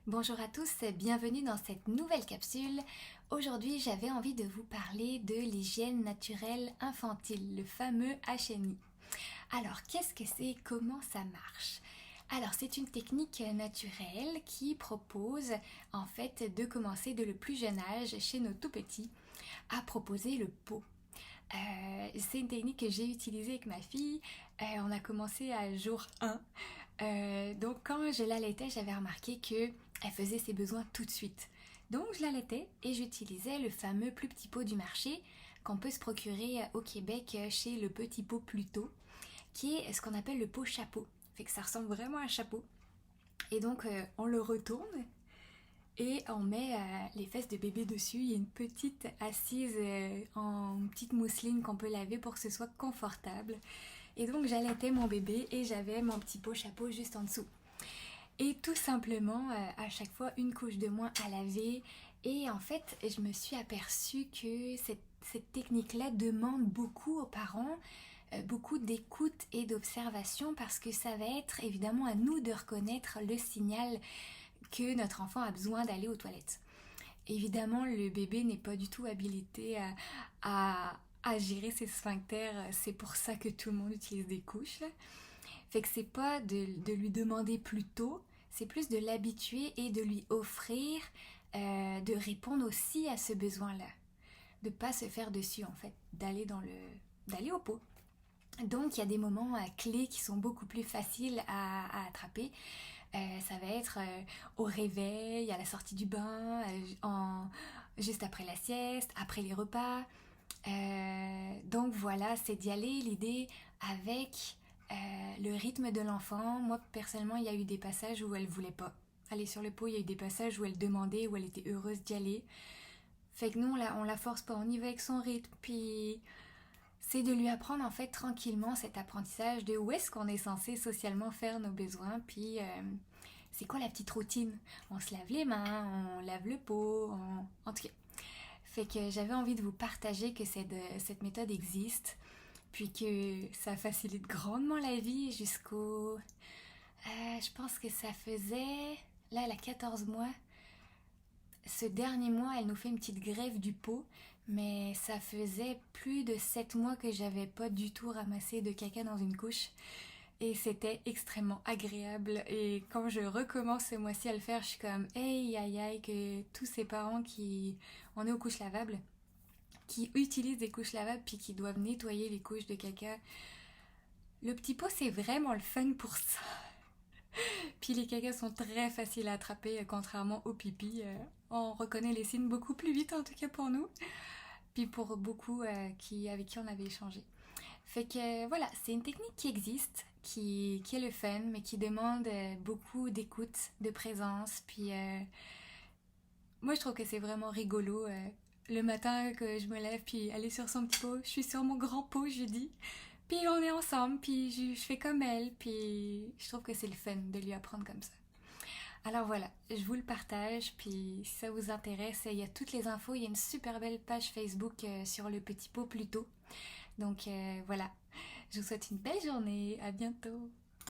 Bonjour à tous, bienvenue dans cette nouvelle capsule. Aujourd'hui, j'avais envie de vous parler de l'hygiène naturelle infantile, le fameux HNI. Alors, qu'est-ce que c'est? Comment ça marche? Alors, c'est une technique naturelle qui propose en fait de commencer de le plus jeune âge chez nos tout petits à proposer le pot. C'est une technique que j'ai utilisée avec ma fille. On a commencé à jour 1. Donc quand je l'allaitais, j'avais remarqué que elle faisait ses besoins tout de suite. Donc je l'allaitais et j'utilisais le fameux plus petit pot du marché qu'on peut se procurer au Québec chez le Petit Pot Pluto, qui est ce qu'on appelle le pot chapeau. Fait que ça ressemble vraiment à un chapeau. Et donc on le retourne et on met les fesses de bébé dessus. Il y a une petite assise en petite mousseline qu'on peut laver pour que ce soit confortable. Et donc j'allaitais mon bébé et j'avais mon petit pot chapeau juste en dessous. Et tout simplement, à chaque fois, une couche de moins à laver. Et en fait, je me suis aperçue que cette technique-là demande beaucoup aux parents, beaucoup d'écoute et d'observation parce que ça va être évidemment à nous de reconnaître le signal que notre enfant a besoin d'aller aux toilettes. Évidemment, le bébé n'est pas du tout habilité à gérer ses sphincters. C'est pour ça que tout le monde utilise des couches. Fait que c'est pas de lui demander plus tôt, c'est plus de l'habituer et de lui offrir de répondre aussi à ce besoin-là. De pas se faire dessus en fait, d'aller au pot. Donc il y a des moments clés qui sont beaucoup plus faciles à attraper. Ça va être au réveil, à la sortie du bain, juste après la sieste, après les repas. Donc voilà, c'est d'y aller l'idée avec le rythme de l'enfant. Moi personnellement, il y a eu des passages où elle voulait pas aller sur le pot, il y a eu des passages où elle demandait, où elle était heureuse d'y aller. Fait que nous, on la force pas, on y va avec son rythme. Puis c'est de lui apprendre en fait tranquillement cet apprentissage de où est-ce qu'on est censé socialement faire nos besoins. Puis c'est quoi la petite routine? On se lave les mains, on lave le pot, en tout cas. Fait que j'avais envie de vous partager que cette méthode existe, puis que ça facilite grandement la vie jusqu'au... je pense que ça faisait... Là, elle a 14 mois. Ce dernier mois, elle nous fait une petite grève du pot, mais ça faisait plus de 7 mois que j'avais pas du tout ramassé de caca dans une couche. Et c'était extrêmement agréable. Et quand je recommence ce mois-ci à le faire, je suis comme hey aïe aïe que tous ces parents qui on est aux couches lavables, qui utilisent des couches lavables puis qui doivent nettoyer les couches de caca. Le petit pot c'est vraiment le fun pour ça. Puis les cacas sont très faciles à attraper contrairement au pipi. On reconnaît les signes beaucoup plus vite en tout cas pour nous. Puis pour beaucoup avec qui on avait échangé. Fait que voilà, c'est une technique qui existe, qui est le fun, mais qui demande beaucoup d'écoute, de présence. Puis moi je trouve que c'est vraiment rigolo. Le matin que je me lève, puis elle est sur son petit pot, je suis sur mon grand pot, je dis. Puis on est ensemble, puis je fais comme elle, puis je trouve que c'est le fun de lui apprendre comme ça. Alors voilà, je vous le partage, puis si ça vous intéresse, il y a toutes les infos, il y a une super belle page Facebook sur le petit pot plus tôt. Donc voilà, je vous souhaite une belle journée, à bientôt.